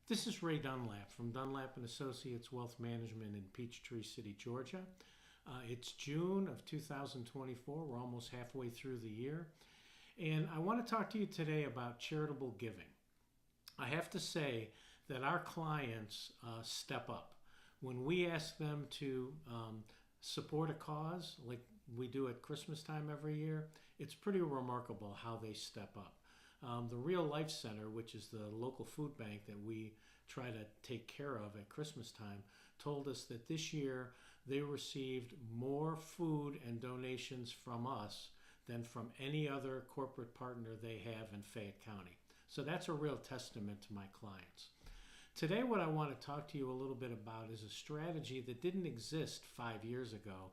This is Ray Dunlap from Dunlap & Associates Wealth Management in Peachtree City, Georgia. It's June of 2024. We're almost halfway through the year. And I want to talk to you today about charitable giving. I have to say that our clients step up. When we ask them to support a cause, like we do at Christmas time every year, it's pretty remarkable how they step up. The Real Life Center, which is the local food bank that we try to take care of at Christmas time, told us that this year they received more food and donations from us than from any other corporate partner they have in Fayette County. So that's a real testament to my clients. Today what I want to talk to you a little bit about is a strategy that didn't exist 5 years ago,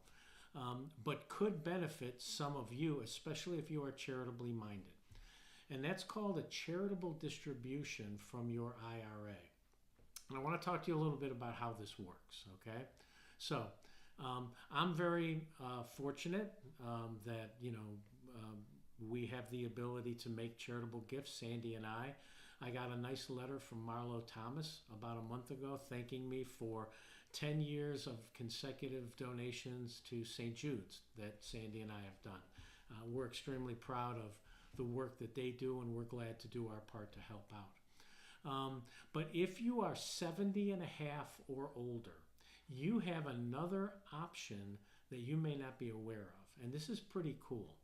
but could benefit some of you, especially if you are charitably minded. And that's called a charitable distribution from your IRA. And I want to talk to you a little bit about how this works, okay? So I'm very fortunate that, we have the ability to make charitable gifts, Sandy and I. I got a nice letter from Marlo Thomas about a month ago thanking me for 10 years of consecutive donations to St. Jude's that Sandy and I have done. We're extremely proud of the work that they do, and we're glad to do our part to help out. But if you are 70 and a half or older, you have another option that you may not be aware of, and this is pretty cool.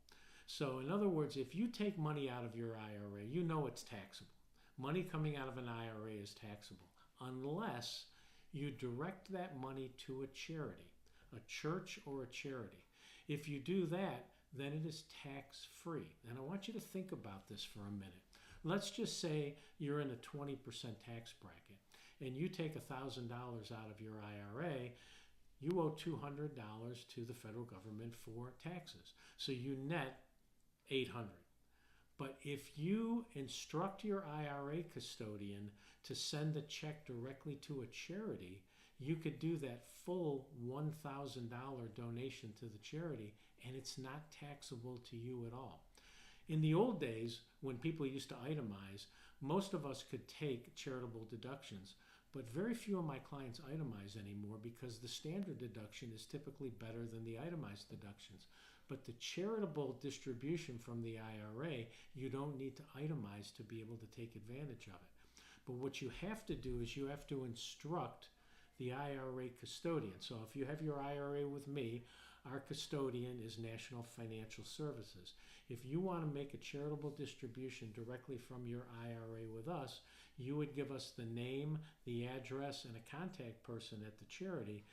So in other words, if you take money out of your IRA, you know it's taxable. Money coming out of an IRA is taxable unless you direct that money to a charity, a church or a charity. If you do that, then it is tax-free. And I want you to think about this for a minute. Let's just say you're in a 20% tax bracket and you take $1,000 out of your IRA, you owe $200 to the federal government for taxes. So you net $800. But if you instruct your IRA custodian to send a check directly to a charity, you could do that full $1,000 donation to the charity, and it's not taxable to you at all. In the old days, when people used to itemize, most of us could take charitable deductions, but very few of my clients itemize anymore because the standard deduction is typically better than the itemized deductions. But the charitable distribution from the IRA, you don't need to itemize to be able to take advantage of it. But what you have to do is you have to instruct the IRA custodian. So if you have your IRA with me, our custodian is National Financial Services. If you want to make a charitable distribution directly from your IRA with us, you would give us the name, the address, and a contact person at the charity,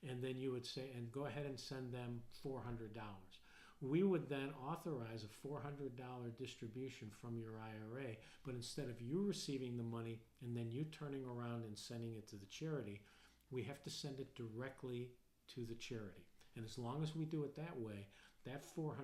and then you would say, and go ahead and send them $400. We would then authorize a $400 distribution from your IRA, but instead of you receiving the money and then you turning around and sending it to the charity, we have to send it directly to the charity. And as long as we do it that way, that $400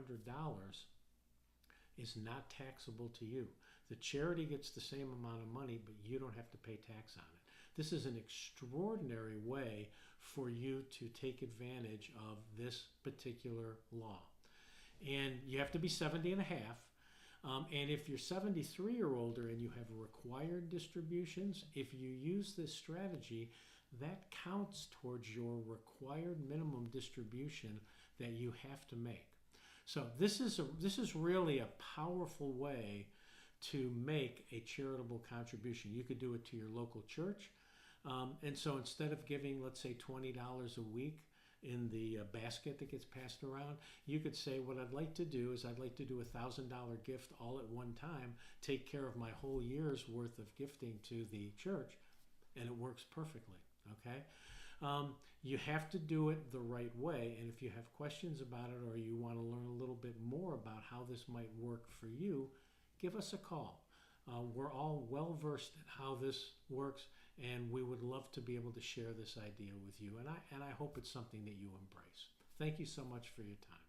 is not taxable to you. The charity gets the same amount of money, but you don't have to pay tax on it. This is an extraordinary way for you to take advantage of this particular law. And you have to be 70 and a half. And if you're 73 or older and you have required distributions, if you use this strategy, that counts towards your required minimum distribution that you have to make. So this is really a powerful way to make a charitable contribution. You could do it to your local church. And so instead of giving, let's say, $20 a week in the basket that gets passed around, you could say, what I'd like to do is I'd like to do a $1,000 gift all at one time, take care of my whole year's worth of gifting to the church, and it works perfectly, okay? You have to do it the right way, and if you have questions about it or you want to learn a little bit more about how this might work for you, give us a call. We're all well versed in how this works, and we would love to be able to share this idea with you. And I hope it's something that you embrace. Thank you so much for your time.